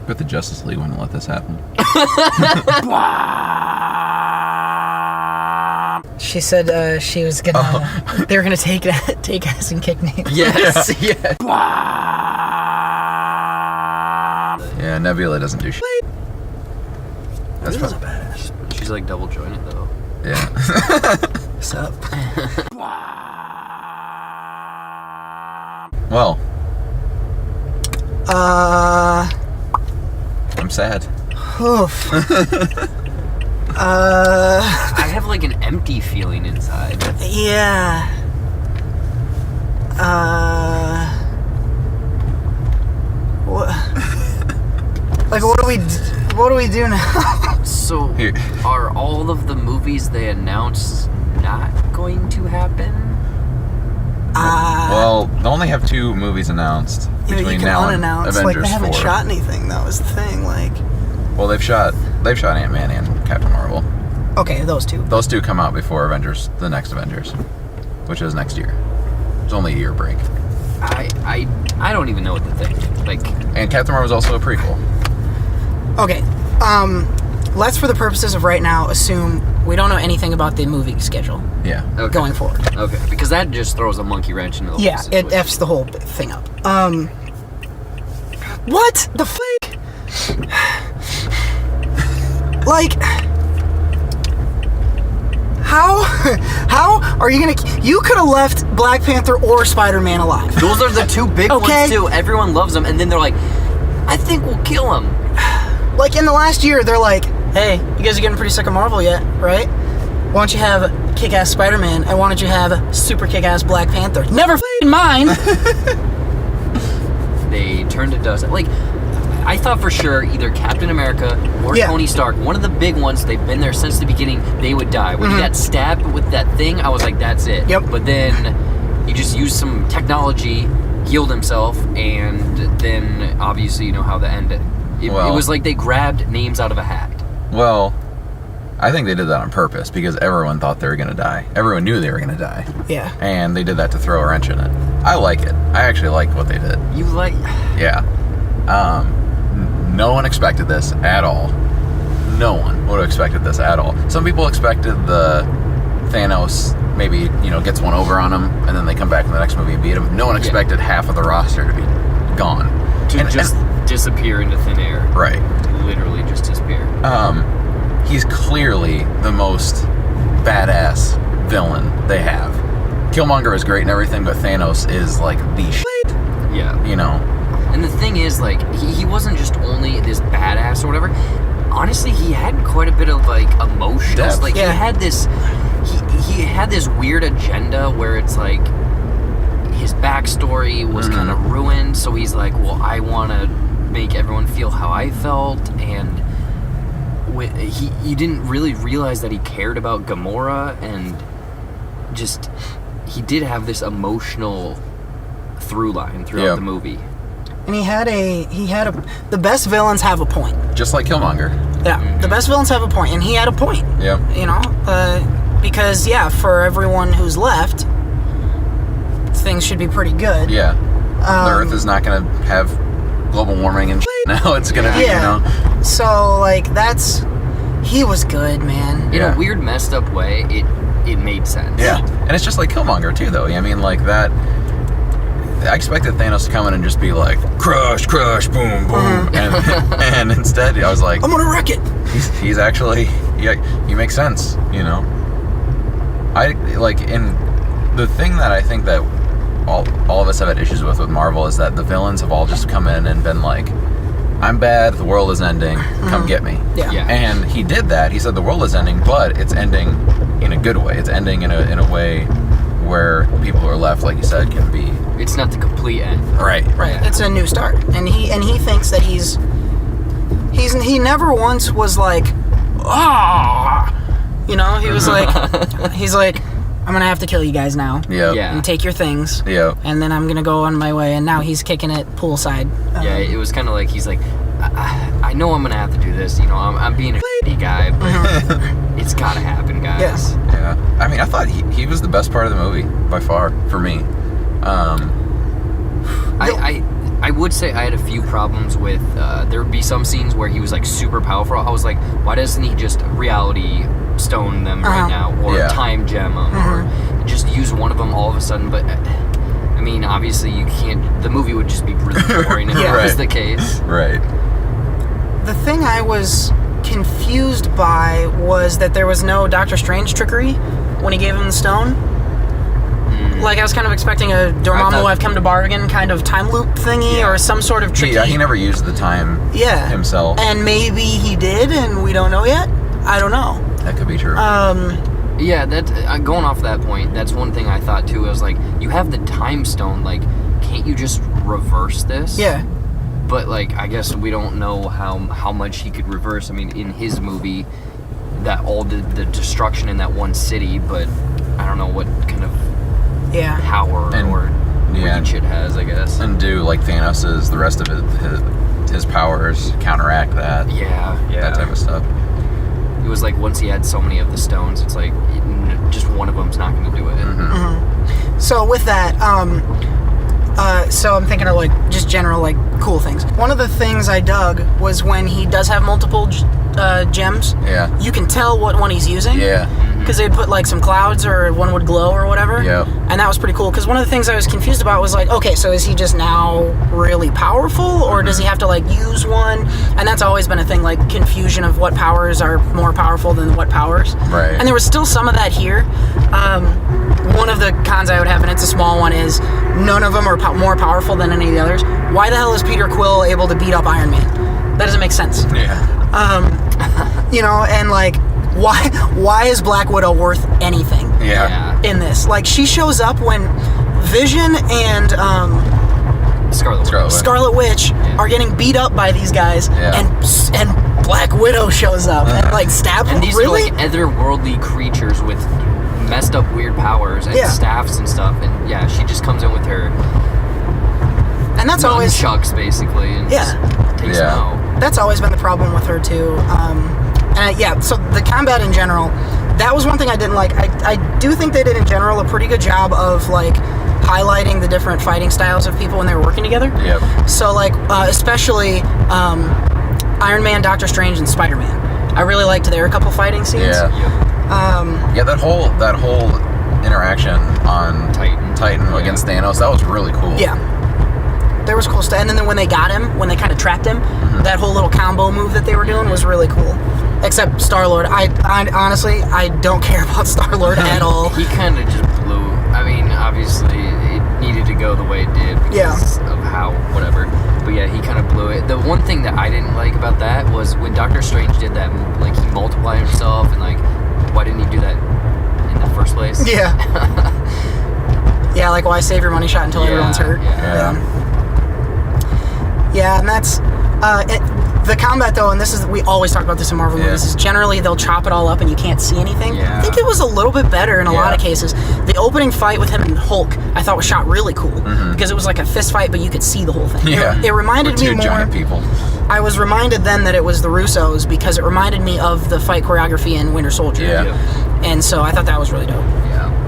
But the Justice League wouldn't let this happen. She said she was gonna. They were gonna take us and kick names. Yes. Yeah. Yeah, Nebula doesn't do shit. That's Nebula's a badass. She's like double jointed though. Yeah. What's up? Well. I'm sad. Oof. I have like an empty feeling inside. Yeah. What? Like, what do we do now? So, Here. Are all of the movies they announced not going to happen? Well, they only have 2 movies announced between now and Avengers like, they haven't 4. shot anything. That was the thing. Like, Well, they've shot Ant-Man and Captain Marvel. okay, those 2. Those 2 come out before the next Avengers, which is next year. It's only a year break. I don't even know what to think. Like, And Captain Marvel is also a prequel. Okay. Let's, for the purposes of right now, assume we don't know anything about the movie schedule Yeah. okay. going forward. Okay, because that just throws a monkey wrench into the whole Yeah, situation. it F's the whole thing up. What the f***? Like, how are you gonna? You could have left Black Panther or Spider-Man alive. Those are the 2 big Okay. ones too. Everyone loves them, and then they're like, I think we'll kill him. Like, in the last year, they're like, hey, you guys are getting pretty sick of Marvel yet, right? Why don't you have kick-ass Spider-Man, and why don't you have super kick-ass Black Panther? Never f***ing mind! They turned to dust. Like, I thought for sure either Captain America or Yeah. Tony Stark, one of the big ones, they've been there since the beginning, they would die. When he got stabbed with that thing, I was like, that's it. Yep. But then he just used some technology, healed himself, and then obviously you know how the end. It was like they grabbed names out of a hat. Well, I think they did that on purpose because everyone thought they were going to die. Everyone knew they were going to die. Yeah. And they did that to throw a wrench in it. I like it. I actually like what they did. You like... Yeah. No one expected this at all. No one would have expected this at all. Some people expected the Thanos maybe, gets one over on him, and then they come back in the next movie and beat him. No one expected half of the roster to be gone. To disappear into thin air. Right. Literally just disappear. He's clearly the most badass villain they have. Killmonger is great and everything, but Thanos is like the shit. Yeah. And the thing is, like, he wasn't just only this badass or whatever. Honestly, he had quite a bit of, like, emotions. Depth. Like, Yeah. he had this weird agenda where it's like his backstory was kind of ruined, so he's like, well, I want to make everyone feel how I felt, and he didn't really realize that he cared about Gamora, and just he did have this emotional through line throughout the movie. And the best villains have a point. Just like Killmonger. Yeah, the best villains have a point, and he had a point. Yeah. Because, for everyone who's left, things should be pretty good. Yeah. The Earth is not going to have global warming and shit. Now it's going to be, So, like, he was good, man. In a weird, messed up way, it made sense. Yeah. And it's just like Killmonger, too, though. I mean, like, that... I expected Thanos to come in and just be like, crush, crush, boom, boom. And instead, I was like... I'm gonna wreck it! He's actually... he makes sense, the thing that I think that all of us have had issues with Marvel is that the villains have all just come in and been like, I'm bad, the world is ending, come get me. Yeah. And he did that. He said the world is ending, but it's ending in a good way. It's ending in a way where people who are left, like you said, can be... It's not the complete end. Right. Yeah. It's a new start. And he thinks that he never once was like, he was like, he's like, I'm gonna have to kill you guys now. Yep. Yeah. And take your things. Yep. And then I'm gonna go on my way. And now he's kicking it poolside. Yeah, it was kind of like he's like, I know I'm gonna have to do this. You know, I'm being a shitty guy, but it's gotta happen, guys. Yes. Yeah. I mean, I thought he was the best part of the movie by far for me. I would say I had a few problems with there would be some scenes where he was like super powerful. I was like, why doesn't he just reality stone them right now, or time gem them, or just use one of them all of a sudden? But I mean, obviously you can't. The movie would just be really boring if that was the case. Right. The thing I was confused by was that there was no Doctor Strange trickery when he gave him the stone. Like, I was kind of expecting a Dormammu I've come to bargain kind of time loop thingy or some sort of tricky... Yeah, he never used the time himself. And maybe he did, and we don't know yet. I don't know. That could be true. Yeah, that going off that point, that's one thing I thought too. I was like, you have the time stone, like, can't you just reverse this? Yeah. But, like, I guess we don't know how much he could reverse. I mean, in his movie, that all the destruction in that one city, but I don't know what kind of power or reach it has, I guess. And do like Thanos's, the rest of his powers counteract that. Yeah. That type of stuff. It was like once he had so many of the stones, it's like just one of them's not going to do it. So with that, so I'm thinking of like just general like cool things. One of the things I dug was when he does have multiple gems. Yeah. You can tell what one he's using. Yeah. Because they'd put like some clouds or one would glow or whatever. Yeah. And that was pretty cool. Because one of the things I was confused about was like, okay, so is he just now really powerful, or does he have to like use one? And that's always been a thing, like confusion of what powers are more powerful than what powers. Right. And there was still some of that here. One of the cons I would have, and it's a small one, is none of them are more powerful than any of the others. Why the hell is Peter Quill able to beat up Iron Man? That doesn't make sense. Yeah. You know, and like, why is Black Widow worth anything in this? Like, she shows up when Vision and Scarlet Witch are getting beat up by these guys, and Black Widow shows up and like stabs them. And these are like otherworldly creatures with messed up weird powers and staffs and stuff, and she just comes in with her and that's always chucks basically and just takes them out. That's always been the problem with her too. So the combat in general, that was one thing I didn't like. I do think they did in general a pretty good job of like highlighting the different fighting styles of people when they were working together. Yep. So like especially Iron Man, Doctor Strange, and Spider-Man. I really liked their couple fighting scenes. Yeah. That whole interaction on Titan against Thanos, that was really cool. Yeah. There was cool stuff. And then when they got him, when they kind of trapped him, that whole little combo move that they were doing was really cool. Except Star-Lord. I honestly, I don't care about Star-Lord at all. He kind of just blew. I mean, obviously, it needed to go the way it did because of how, whatever. But yeah, he kind of blew it. The one thing that I didn't like about that was when Doctor Strange did that, like, he multiplied himself, and, like, why didn't he do that in the first place? Yeah. Yeah, like, why save your money shot until everyone's hurt? Yeah, and that's... the combat, though, and this is, we always talk about this in Marvel movies, is generally they'll chop it all up and you can't see anything. I think it was a little bit better in a lot of cases. The opening fight with him and Hulk, I thought was shot really cool because it was like a fist fight, but you could see the whole thing. It reminded me more. Giant people. I was reminded then that it was the Russos because it reminded me of the fight choreography in Winter Soldier. And so I thought that was really dope.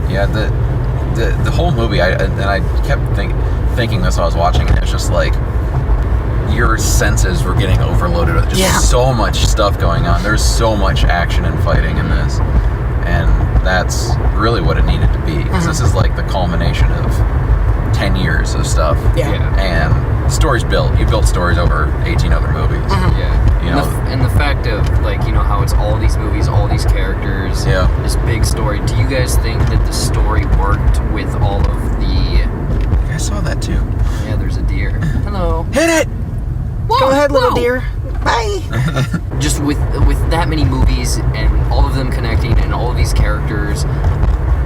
Yeah. The whole movie, I kept thinking this while I was watching it. It's just like, your senses were getting overloaded with just so much stuff going on. There's so much action and fighting in this, and that's really what it needed to be, because this is like the culmination of 10 years of stuff. And stories built. You built stories over 18 other movies. You know? And the fact of, like, you know, how it's all these movies, all these characters, this big story. Do you guys think that the story worked with all of the... I saw that too. Yeah, there's a deer. Hello. Hit it! Whoa, go ahead, little deer. Bye. Just with that many movies and all of them connecting and all of these characters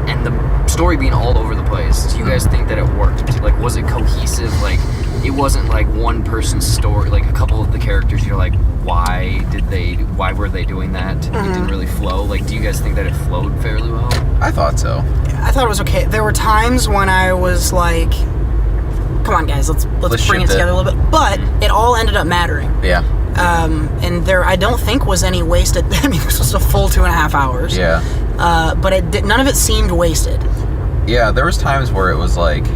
and the story being all over the place, do you guys think that it worked? Like, was it cohesive? Like, it wasn't like one person's story, like a couple of the characters, you're like, why were they doing that? It didn't really flow. Like, do you guys think that it flowed fairly well? I thought so. I thought it was okay. There were times when I was like, come on, guys, let's bring it together a little bit. But it all ended up mattering. Yeah. And there, I don't think was any wasted. I mean, this was a full 2.5 hours. Yeah. But none of it seemed wasted. Yeah, there was times where it was like,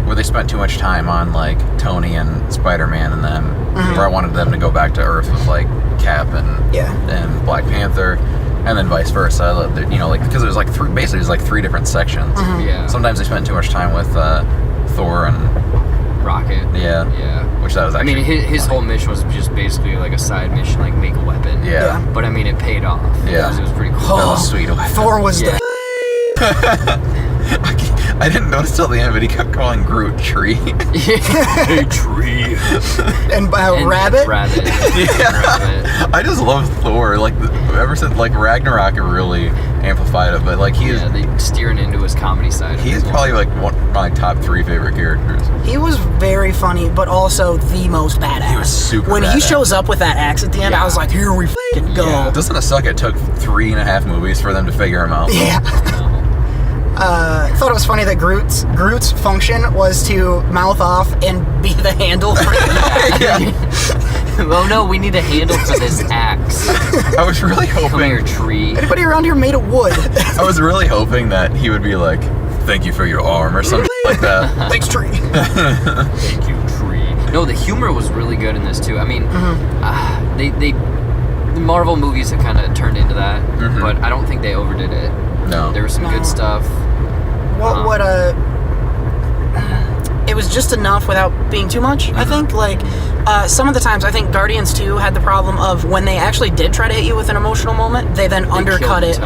where they spent too much time on like Tony and Spider-Man and them, where I wanted them to go back to Earth with like Cap and Black Panther, and then vice versa. You know, like because it was like basically it was like 3 different sections. Yeah. Sometimes they spent too much time with Thor and Rocket. Yeah. Which that was actually. I mean, his whole mission was just basically like a side mission, like make a weapon. Yeah. But I mean, it paid off. Yeah. It was pretty cool. That was sweet. Thor was the. I didn't notice till the end, but he kept calling Groot Tree. Hey, Tree. And Rabbit? Rabbit. Yeah. I just love Thor. Like, ever since, like, Ragnarok, it really amplified it. But, like, they steering into his comedy side. He's probably, like, one of my top 3 favorite characters. He was very funny, but also the most badass. He was super When badass. He shows up with that axe at the end, I was like, here we f***ing go. Yeah. Doesn't it suck it took 3.5 movies for them to figure him out? Yeah. I thought it was funny that Groot's function was to mouth off and be the handle for Oh no, we need a handle for this axe. I was really hoping. Come here, Tree. Anybody around here made of wood? I was really hoping that he would be like, "Thank you for your arm" or something like that. Thanks, Tree. Thank you, Tree. No, the humor was really good in this too. I mean, the Marvel movies have kind of turned into that, but I don't think they overdid it. No. There was some good stuff. It was just enough without being too much, I think. Like, some of the times, I think Guardians 2 had the problem of when they actually did try to hit you with an emotional moment, they then undercut it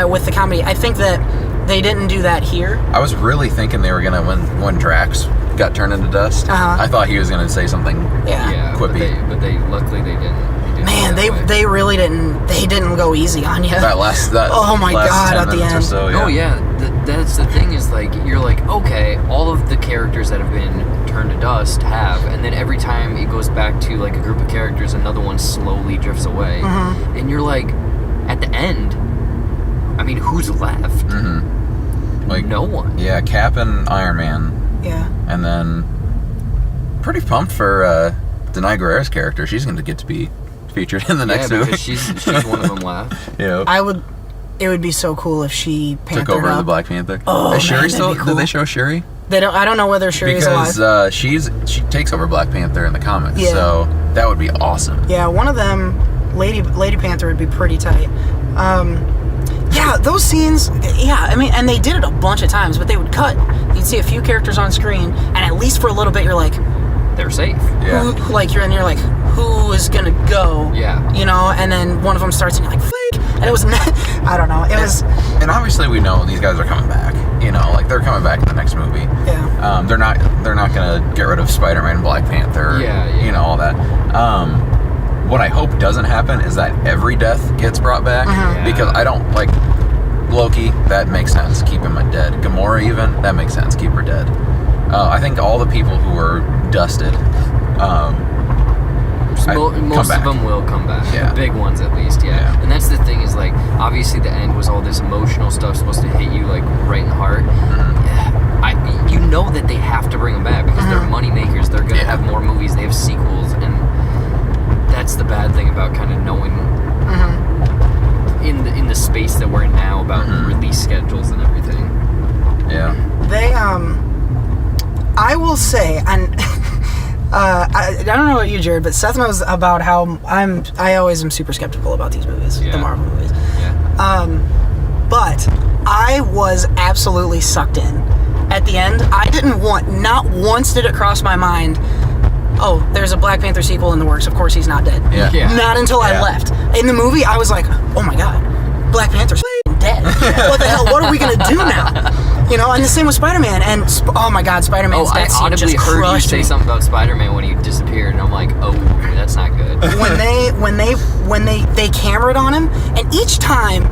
with the comedy. I think that they didn't do that here. I was really thinking they were going to, when Drax got turned into dust, I thought he was going to say something quippy. But they luckily they didn't. Man, they really didn't. They didn't go easy on you. Oh my God! At the end. So, Oh yeah, that's the thing is like you're like okay, all of the characters that have been turned to dust have, and then every time it goes back to like a group of characters, another one slowly drifts away, and you're like, at the end, I mean, who's left? Like no one. Yeah, Cap and Iron Man. Yeah. And then, pretty pumped for Denai Guerrera's character. She's going to get to be featured in the next movie. She's one of them left. Yeah. It would be so cool if she took over the Black Panther. Oh, is Shuri still? Cool. Did they show Shuri? They don't. I don't know whether Shuri's alive. Because she takes over Black Panther in the comics. Yeah. So that would be awesome. Yeah, one of them, Lady Panther, would be pretty tight. Yeah, those scenes. Yeah, I mean, and they did it a bunch of times, but they would cut. You'd see a few characters on screen, and at least for a little bit, you're like, they're safe. Yeah. You're like, who is gonna go? Yeah. You know, and then one of them starts, and you're like, "F***," and it was not. I don't know. It was. And obviously, we know these guys are coming back. You know, like they're coming back in the next movie. Yeah. They're not gonna get rid of Spider-Man and Black Panther. Yeah. You know all that. What I hope doesn't happen is that every death gets brought back because I don't like Loki. That makes sense. Keep him dead. Gamora even that makes sense. Keep her dead. I think all the people who were dusted. Most of them will come back. Yeah. The big ones, at least. Yeah. And that's the thing is like obviously the end was all this emotional stuff supposed to hit you like right in the heart. You know that they have to bring them back because they're money makers. They're gonna have more movies. They have sequels, and that's the bad thing about kind of knowing in the space that we're in now about release schedules and everything. Yeah. They I will say, and I don't know about you, Jared, but Seth knows about how I always am super skeptical about these movies, the Marvel movies. Yeah. But I was absolutely sucked in. At the end, not once did it cross my mind, oh, there's a Black Panther sequel in the works, of course he's not dead. Yeah. Not until I left. In the movie, I was like, oh my God, Black Panther's dead. What the hell, what are we gonna do now? You know, and the same with Spider-Man, and oh my God, Spider-Man's death scene just crushed me. I audibly heard you say something about Spider-Man when he disappeared, and I'm like, oh, that's not good. When they cameraed on him, and each time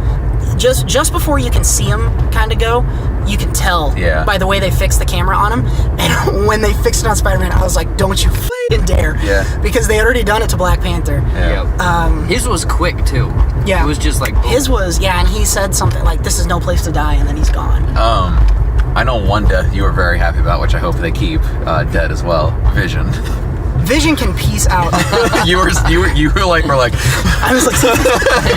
just before you can see him kind of go, you can tell by the way they fix the camera on him. And when they fixed it on Spider-Man, I was like, don't you f***ing dare. Yeah. Because they had already done it to Black Panther. Yeah. His was quick, too. Yeah. It was just like... boom. His was, and he said something like, this is no place to die, and then he's gone. I know one death you were very happy about, which I hope they keep dead as well. Vision. Vision can peace out. you were like, I was like,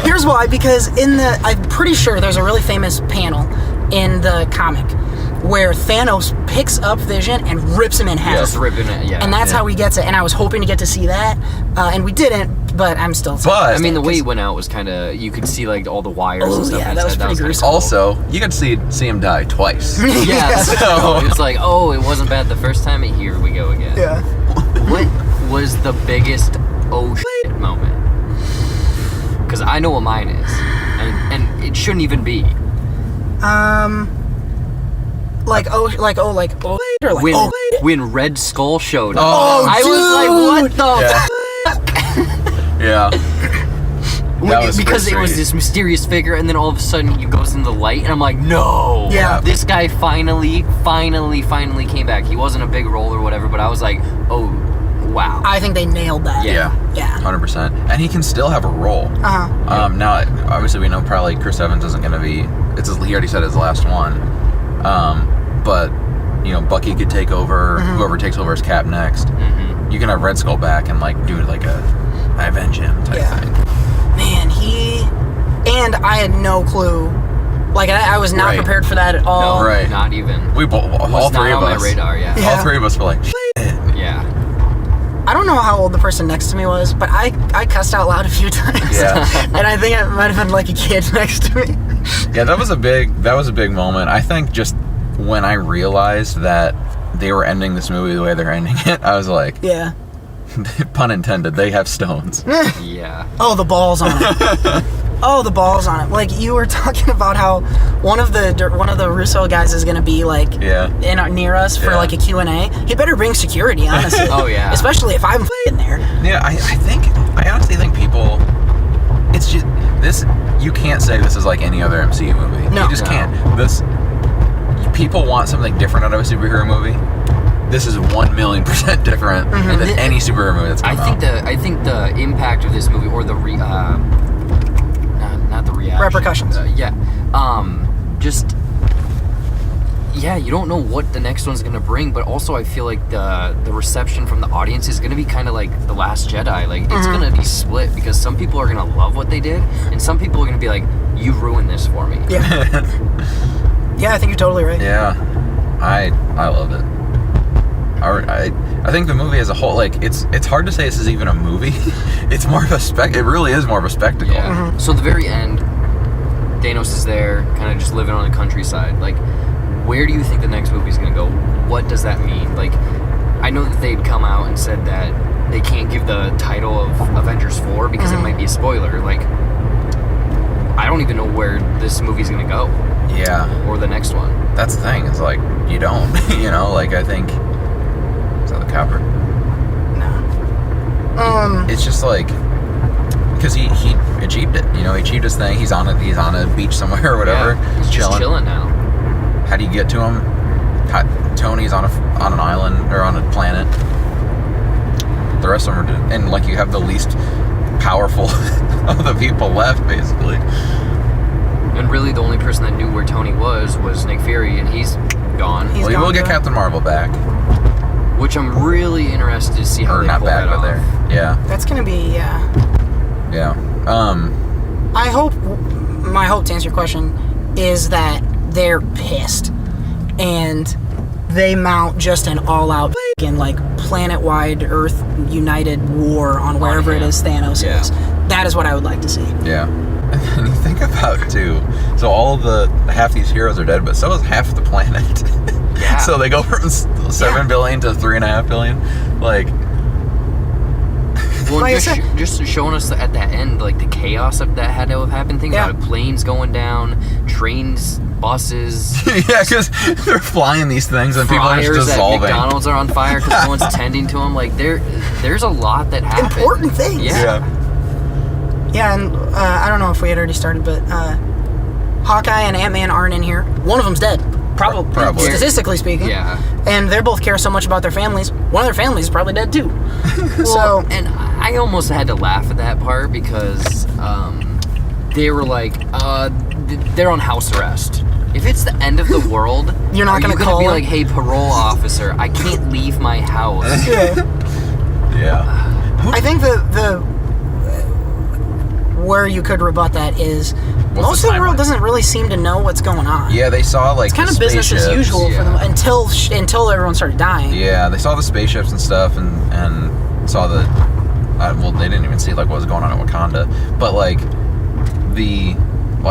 here's why, because I'm pretty sure there's a really famous panel in the comic where Thanos picks up Vision and rips him in half. Just ripping it, And that's how he gets it. And I was hoping to get to see that, and we didn't, but I'm still... I mean, the way he went out was kind of... You could see, like, all the wires and stuff. Yeah, that was pretty gruesome. Cool. Also, you could see him die twice. Yeah, so it's like, oh, it wasn't bad the first time, and here we go again. Yeah. What was the biggest oh shit moment? Because I know what mine is, and it shouldn't even be. When Red Skull showed up. I was like, what the Yeah. Because it was this mysterious figure, and then all of a sudden he goes in the light, and I'm like, no. Yeah. This guy finally came back. He wasn't a big role or whatever, but I was like, oh, wow. I think they nailed that. Yeah. 100%. And he can still have a role. Now, obviously, we know probably Chris Evans isn't going to be. He already said his last one. But Bucky could take over. Whoever takes over as Cap next. You can have Red Skull back and do I avenge him type thing. Man, and I had no clue. I was not prepared for that at all. No, not even. We all three of us. On my radar, All three of us were like, yeah. I don't know how old the person next to me was, but I cussed out loud a few times. Yeah. And I think it might have been like a kid next to me. Yeah, that was a big moment. I think just when I realized that they were ending this movie the way they're ending it, I was like, yeah. Pun intended, they have stones. Yeah. Oh, the balls on it. Oh, the balls on it. Like, you were talking about how one of the Russo guys is going to be near us for a Q&A. He better bring security, honestly. Oh yeah. Especially if I'm in there. Yeah, I honestly think people. It's just this. You can't say this is like any other MCU movie. No. You just can't. People want something different out of a superhero movie. This is 1,000,000% different than any superhero movie that's come out. I think the impact of this movie, or the not the reaction, repercussions. You don't know what the next one's gonna bring, but also I feel like the reception from the audience is gonna be kind of like The Last Jedi. Like, it's gonna be split, because some people are gonna love what they did, and some people are gonna be like, you ruined this for me. Yeah. Yeah, I think you're totally right. Yeah, I love it. I think the movie as a whole, it's hard to say this is even a movie. It's more of a it really is more of a spectacle. Yeah. So at the very end, Thanos is there, kind of just living on the countryside. Like, where do you think the next movie is going to go? What does that mean? Like, I know that they'd come out and said that they can't give the title of Avengers 4 because it might be a spoiler. Like, I don't even know where this movie's going to go. Yeah. Or the next one. That's the thing. It's like, you don't. I think... Is that the copper? No. It's just like... Because he achieved it. He achieved his thing. He's on a beach somewhere or whatever. Yeah, he's just chilling now. How do you get to him? Tony's on an island, or on a planet. The rest of them are... And, you have the least powerful of the people left, basically. And really, the only person that knew where Tony was Nick Fury, and he's gone. Well, you will get Captain Marvel back. Which I'm really interested to see how they pull that off. Yeah. That's gonna be Yeah. My hope to answer your question is that they're pissed and they mount just an all-out planet-wide Earth united war on wherever it is Thanos is. That is what I would like to see. Yeah. And you think about too. So half these heroes are dead, but so is half the planet. Yeah. So they go from 7 billion to 3.5 billion. Well, just showing us at that end, the chaos that had to have happened. Think about it: planes going down, trains, buses. Yeah, because they're flying these things and people are just dissolving. At McDonald's are on fire because no one's tending to them. There's a lot that happened. Important things. Yeah. Yeah, and I don't know if we had already started, but Hawkeye and Ant-Man aren't in here. One of them's dead. Probably. Statistically speaking. Yeah. And they both care so much about their families. One of their families is probably dead too. Well, and I almost had to laugh at that part because they were like, they're on house arrest. If it's the end of the world, you're not going to call be like, hey, parole officer, I can't leave my house. Yeah. I think the where you could rebut that is most of the world doesn't really seem to know what's going on. Yeah, they saw like it's kind of business as usual for them until everyone started dying. Yeah, they saw the spaceships and stuff, and saw the well, they didn't even see like what was going on in Wakanda, but like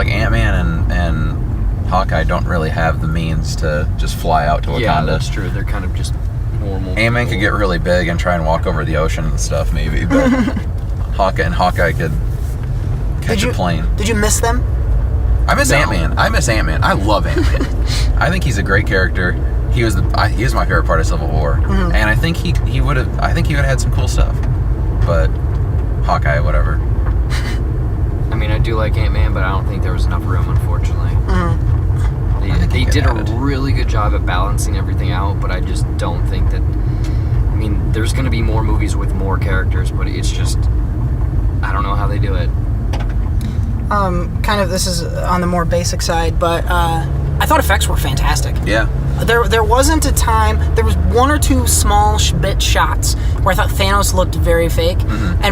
Ant-Man and Hawkeye don't really have the means to just fly out to Wakanda. Yeah, that's true. They're kind of just normal. Ant-Man could get really big and try and walk over the ocean and stuff, maybe, but Hawkeye could catch a plane. Did you miss them? I miss Ant-Man. I love Ant-Man. I think he's a great character. He is my favorite part of Civil War, and I think he would have had some cool stuff. But Hawkeye, whatever. I mean, I do like Ant-Man, but I don't think there was enough room, unfortunately. They did a really good job at balancing everything out, but I just don't think that. I mean, there's going to be more movies with more characters, but it's just, I don't know how they do it. Kind of, this is on the more basic side, but I thought effects were fantastic. Yeah. There wasn't a time. There was one or two small bit shots where I thought Thanos looked very fake,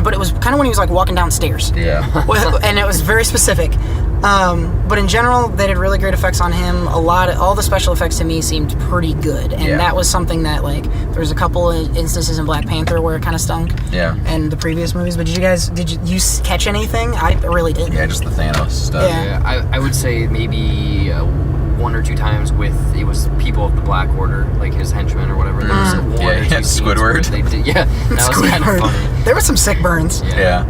but it was kind of when he was like walking downstairs. Yeah. And it was very specific. But in general, they did really great effects on him. All the special effects to me seemed pretty good, and that was something that like there was a couple of instances in Black Panther where it kind of stunk. Yeah. And the previous movies, but did you catch anything? I really didn't. Yeah, just the Thanos stuff. Yeah. I would say maybe one or two times it was people of the Black Order, like his henchmen or whatever. There was one or two Squidward. They did, that was kind of funny. There were some sick burns. Yeah.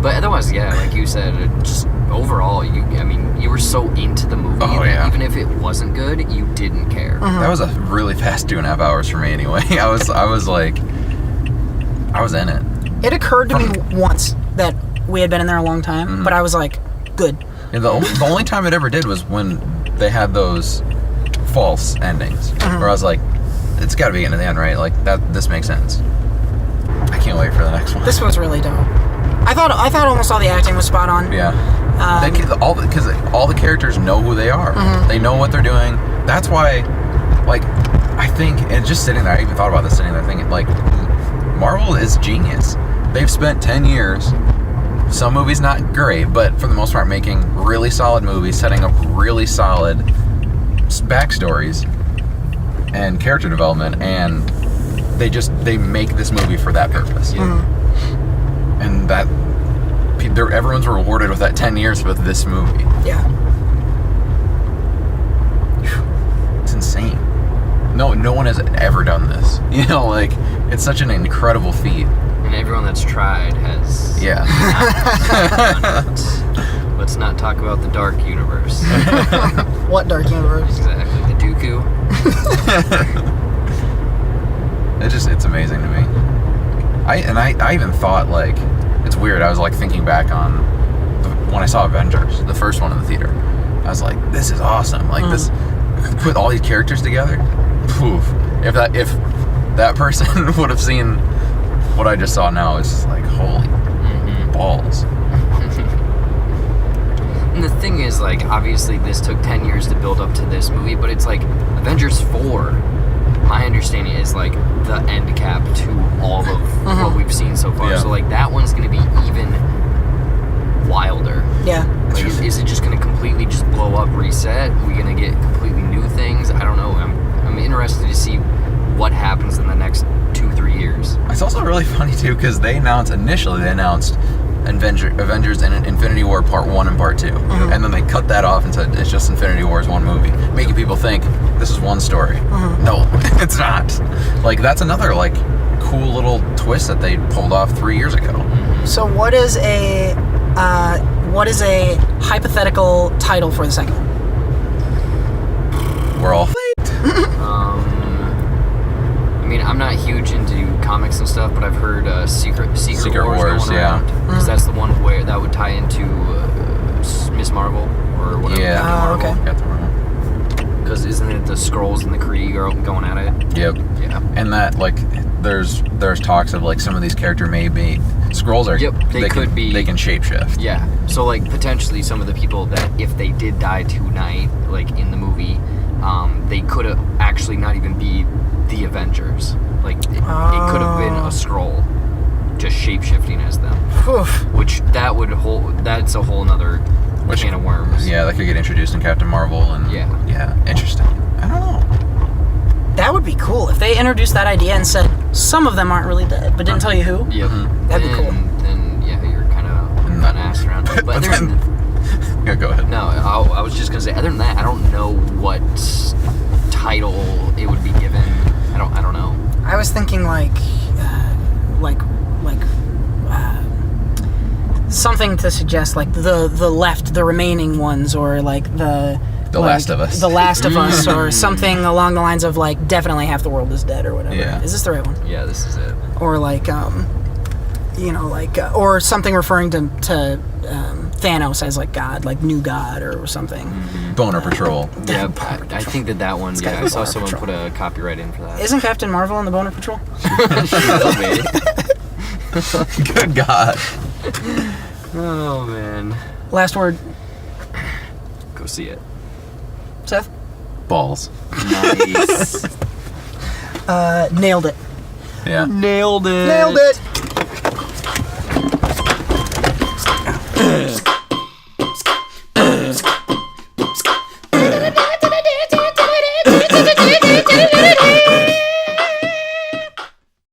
But otherwise, like you said, just overall, you were so into the movie that even if it wasn't good, you didn't care. That was a really fast 2.5 hours for me anyway. I was in it. It occurred to me once that we had been in there a long time, but I was like, good. And the only time it ever did was when they had those false endings, where I was like, it's got to be in the end, right? Like this makes sense. I can't wait for the next one. This was really dope. I thought almost all the acting was spot on. Yeah. Because all the characters know who they are. They know what they're doing. That's why, like, I think, and just sitting there, I even thought about this sitting there thinking, like, Marvel is genius. They've spent 10 years, some movies not great, but for the most part making really solid movies, setting up really solid backstories and character development, and they make this movie for that purpose. And that everyone's rewarded with that 10 years with this movie. Yeah. It's insane. No one has ever done this. You know, like, it's such an incredible feat. And everyone that's tried has. Yeah. Let's not talk about the Dark Universe. What Dark Universe? Exactly. The Dooku. It's amazing to me. I even thought, like, it's weird. I was like thinking back on when I saw Avengers, the first one in the theater. I was like, this is awesome. Like this, put all these characters together. Poof. If that person would have seen what I just saw now, it's just like, holy balls. And the thing is, like, obviously this took 10 years to build up to this movie, but it's like Avengers 4, my understanding is like the end cap to all of what we've seen so far. Yeah. So like that one's going to be even wilder. Yeah. Like, is it just going to completely just blow up, reset? Are we going to get completely new things? I don't know. I'm interested to see what happens in the next 2-3 years. It's also really funny too because initially they announced Avengers and Infinity War Part 1 and Part 2. And then they cut that off and said it's just Infinity War is one movie, making people think this is one story. No, it's not. Like, that's another, like, cool little twist that they pulled off 3 years ago. So what is a hypothetical title for the second one? We're all I mean, I'm not huge into comics and stuff, but I've heard Secret Wars going around. Because that's the one where that would tie into Miss Marvel or whatever. Yeah. Oh, okay. Captain Marvel. Because isn't it the Skrulls and the Kree are going at it? Yep. Yeah. And that, like, there's talks of, like, some of these characters may be... Skrulls are... Yep, they could be... They can shapeshift. Yeah. So, like, potentially some of the people that, if they did die tonight, like, in the movie, they could have actually not even be the Avengers. Like, it could have been a Skrull just shapeshifting as them. Oof. Which, that's a whole nother can of worms. Yeah, that could get introduced in Captain Marvel. And yeah, interesting. I don't know. That would be cool if they introduced that idea and said some of them aren't really dead, but didn't tell you who. Yep. That'd be cool. Then yeah, you're kind of asked around. But other than yeah, go ahead. no, I was just gonna say. Other than that, I don't know what title it would be given. I don't know. I was thinking something to suggest like the remaining ones, or like the Last of Us. The Last of Us, or something along the lines of like definitely half the world is dead or whatever. Yeah. Is this the right one? Yeah, this is it. Or like or something referring to Thanos as like God, like new God or something. Mm-hmm. Boner Patrol. Yeah, I think that one. gotta Yeah, be I saw Boner someone Patrol. put a copyright in for that. Isn't Captain Marvel on the Boner Patrol? Good God. Oh man, Last word, go see it. Seth. Balls. Nice. Nailed it. Yeah. Nailed it. Nailed it.